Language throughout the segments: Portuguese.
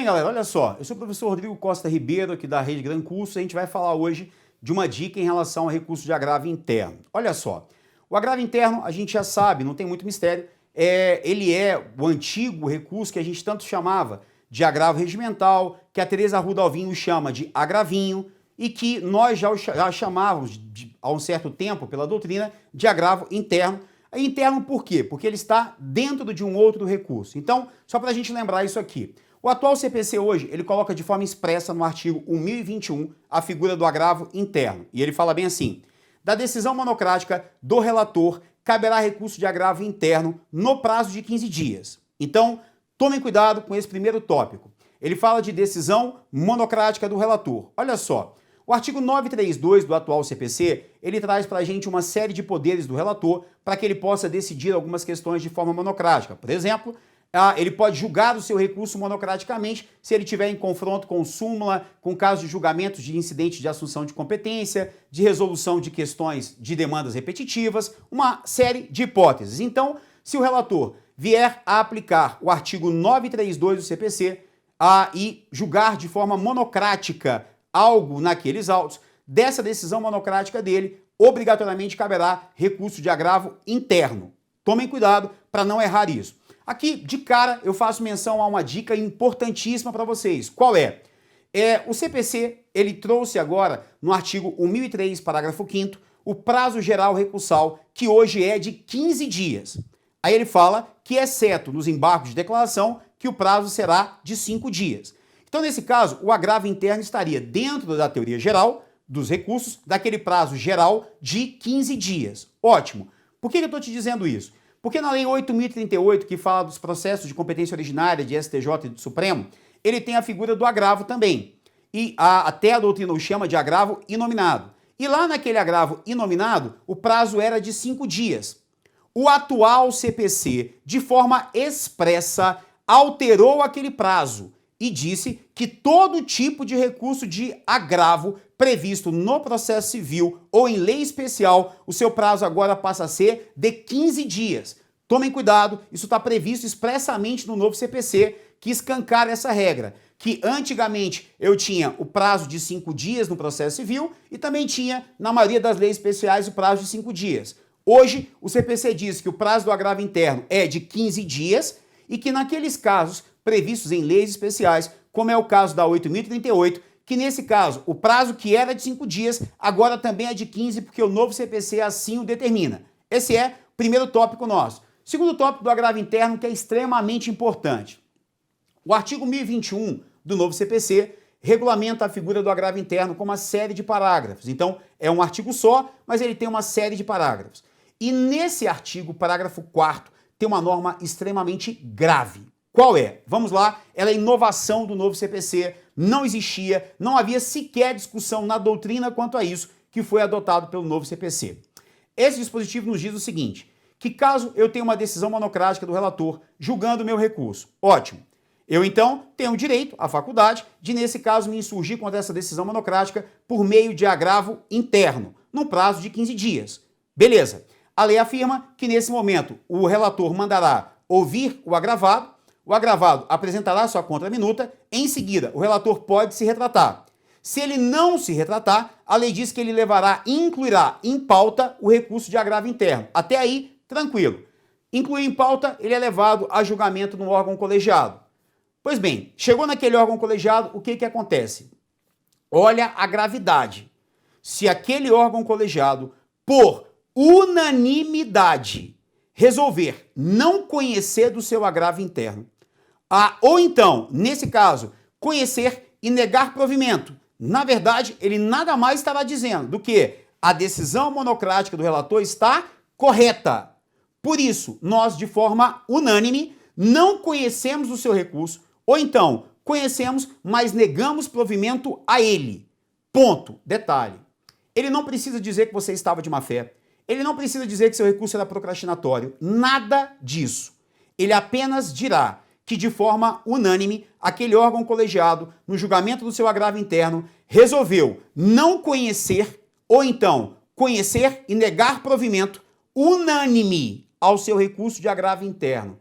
galera, olha só, eu sou o professor Rodrigo Costa Ribeiro, aqui da Rede Gran Curso, e a gente vai falar hoje de uma dica em relação ao recurso de agravo interno. Olha só, o agravo interno, a gente já sabe, não tem muito mistério, ele é o antigo recurso que a gente tanto chamava de agravo regimental, que a Teresa Arruda Alvim chama de agravinho, e que nós já chamávamos, há um certo tempo, pela doutrina, de agravo interno. Interno por quê? Porque ele está dentro de um outro recurso. Então, só para a gente lembrar isso aqui. O atual CPC hoje, ele coloca de forma expressa no artigo 1021 a figura do agravo interno. E ele fala bem assim: da decisão monocrática do relator, caberá recurso de agravo interno no prazo de 15 dias. Então, tomem cuidado com esse primeiro tópico. Ele fala de decisão monocrática do relator. Olha só, o artigo 932 do atual CPC, ele traz para a gente uma série de poderes do relator para que ele possa decidir algumas questões de forma monocrática. Por exemplo, ele pode julgar o seu recurso monocraticamente se ele tiver em confronto com súmula, com casos de julgamentos de incidente de assunção de competência, de resolução de questões de demandas repetitivas, uma série de hipóteses. Então, se o relator vier a aplicar o artigo 932 do CPC e julgar de forma monocrática algo naqueles autos, dessa decisão monocrática dele, obrigatoriamente caberá recurso de agravo interno. Tomem cuidado para não errar isso. Aqui, de cara, eu faço menção a uma dica importantíssima para vocês. Qual é? O CPC, ele trouxe agora, no artigo 1003, parágrafo 5º, o prazo geral recursal, que hoje é de 15 dias. Aí ele fala que, exceto nos embargos de declaração, que o prazo será de 5 dias. Então, nesse caso, o agravo interno estaria dentro da teoria geral dos recursos, daquele prazo geral de 15 dias. Ótimo. Por que eu estou te dizendo isso? Porque na Lei 8.038, que fala dos processos de competência originária de STJ e do Supremo, ele tem a figura do agravo também. E até a doutrina o chama de agravo inominado. E lá naquele agravo inominado, o prazo era de 5 dias. O atual CPC, de forma expressa, alterou aquele prazo e disse que todo tipo de recurso de agravo previsto no processo civil ou em lei especial, o seu prazo agora passa a ser de 15 dias. Tomem cuidado, isso está previsto expressamente no novo CPC, que escancara essa regra, que antigamente eu tinha o prazo de 5 dias no processo civil e também tinha, na maioria das leis especiais, o prazo de 5 dias. Hoje, o CPC diz que o prazo do agravo interno é de 15 dias e que naqueles casos previstos em leis especiais, como é o caso da 8.038, que nesse caso o prazo que era de 5 dias agora também é de 15, porque o novo CPC assim o determina. Esse é o primeiro tópico nosso. Segundo tópico do agravo interno, que é extremamente importante. O artigo 1021 do novo CPC regulamenta a figura do agravo interno com uma série de parágrafos. Então, é um artigo só, mas ele tem uma série de parágrafos. E nesse artigo, parágrafo 4º, tem uma norma extremamente grave. Qual é? Vamos lá, ela é inovação do novo CPC, não existia, não havia sequer discussão na doutrina quanto a isso, que foi adotado pelo novo CPC. Esse dispositivo nos diz o seguinte, que caso eu tenha uma decisão monocrática do relator julgando o meu recurso, ótimo, eu então tenho o direito, a faculdade, de nesse caso me insurgir contra essa decisão monocrática por meio de agravo interno, no prazo de 15 dias. Beleza. A lei afirma que nesse momento o relator mandará ouvir o agravado apresentará sua contraminuta, em seguida o relator pode se retratar. Se ele não se retratar, a lei diz que ele incluirá em pauta o recurso de agravo interno. Até aí, tranquilo. Incluir em pauta, ele é levado a julgamento no órgão colegiado. Pois bem, chegou naquele órgão colegiado, o que acontece? Olha a gravidade. Se aquele órgão colegiado, por unanimidade, resolver não conhecer do seu agravo interno, ou então, nesse caso, conhecer e negar provimento. Na verdade, ele nada mais estará dizendo do que a decisão monocrática do relator está correta. Por isso, nós, de forma unânime, não conhecemos o seu recurso, ou então, conhecemos, mas negamos provimento a ele. Ponto. Detalhe. Ele não precisa dizer que você estava de má fé. Ele não precisa dizer que seu recurso era procrastinatório. Nada disso. Ele apenas dirá que, de forma unânime, aquele órgão colegiado, no julgamento do seu agravo interno, resolveu não conhecer, ou então conhecer e negar provimento unânime ao seu recurso de agravo interno.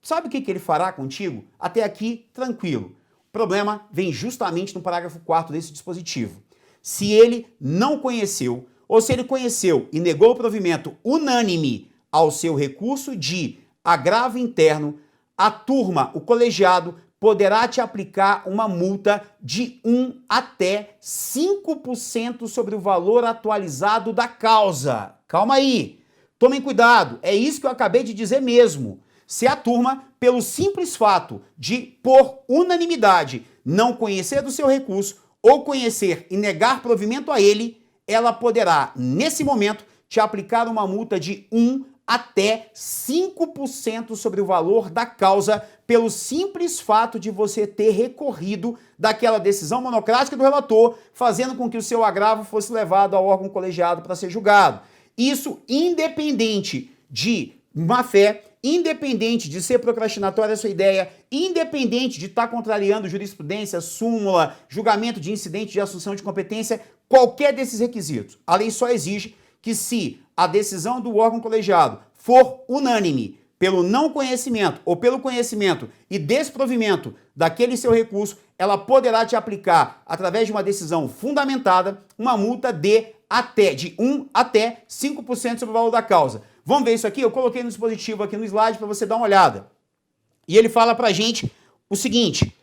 Sabe o que ele fará contigo? Até aqui, tranquilo. problema vem justamente no parágrafo 4º desse dispositivo. Se ele não conheceu, ou se ele conheceu e negou o provimento unânime ao seu recurso de agravo interno, a turma, o colegiado, poderá te aplicar uma multa de 1 até 5% sobre o valor atualizado da causa. Calma aí, tomem cuidado, é isso que eu acabei de dizer mesmo. Se a turma, pelo simples fato de, por unanimidade, não conhecer do seu recurso ou conhecer e negar provimento a ele, ela poderá, nesse momento, te aplicar uma multa de 1 até 5% sobre o valor da causa pelo simples fato de você ter recorrido daquela decisão monocrática do relator, fazendo com que o seu agravo fosse levado ao órgão colegiado para ser julgado. Isso independente de má-fé, independente de ser procrastinatória a sua ideia, independente de estar contrariando jurisprudência, súmula, julgamento de incidente de assunção de competência, qualquer desses requisitos. A lei só exige que se a decisão do órgão colegiado for unânime pelo não conhecimento ou pelo conhecimento e desprovimento daquele seu recurso, ela poderá te aplicar, através de uma decisão fundamentada, uma multa de 1 até 5% sobre o valor da causa. Vamos ver isso aqui? Eu coloquei no dispositivo aqui no slide para você dar uma olhada. E ele fala pra gente o seguinte,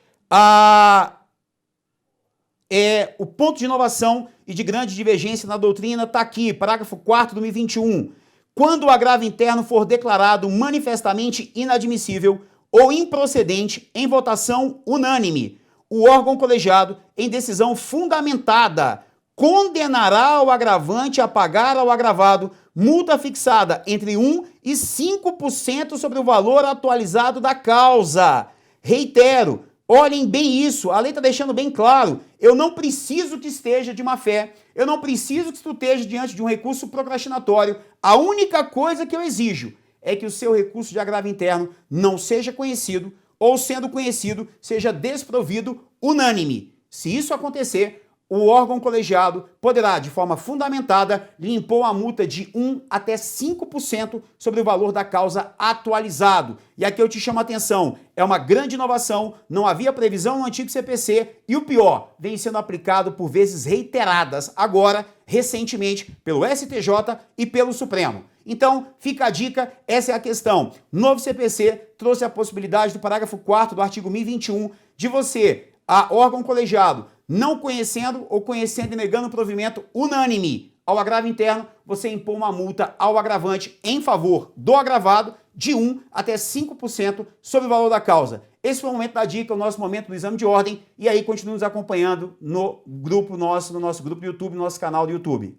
o ponto de inovação e de grande divergência na doutrina está aqui, parágrafo 4º do 2021. Quando o agravo interno for declarado manifestamente inadmissível ou improcedente em votação unânime, o órgão colegiado, em decisão fundamentada, condenará o agravante a pagar ao agravado multa fixada entre 1 e 5% sobre o valor atualizado da causa. Reitero, olhem bem isso, a lei está deixando bem claro, eu não preciso que esteja de má fé, eu não preciso que tu esteja diante de um recurso procrastinatório, a única coisa que eu exijo é que o seu recurso de agravo interno não seja conhecido, ou sendo conhecido, seja desprovido unânime. Se isso acontecer, o órgão colegiado poderá, de forma fundamentada, lhe impor a multa de 1 até 5% sobre o valor da causa atualizado. E aqui eu te chamo a atenção, é uma grande inovação, não havia previsão no antigo CPC e o pior, vem sendo aplicado por vezes reiteradas, agora, recentemente, pelo STJ e pelo Supremo. Então, fica a dica, essa é a questão. Novo CPC trouxe a possibilidade do parágrafo 4º do artigo 1021 de você, a órgão colegiado, não conhecendo ou conhecendo e negando o provimento unânime ao agravo interno, você impor uma multa ao agravante em favor do agravado de 1 até 5% sobre o valor da causa. Esse foi o momento da dica, o nosso momento do exame de ordem, e aí continue nos acompanhando no nosso grupo do YouTube, no nosso canal do YouTube.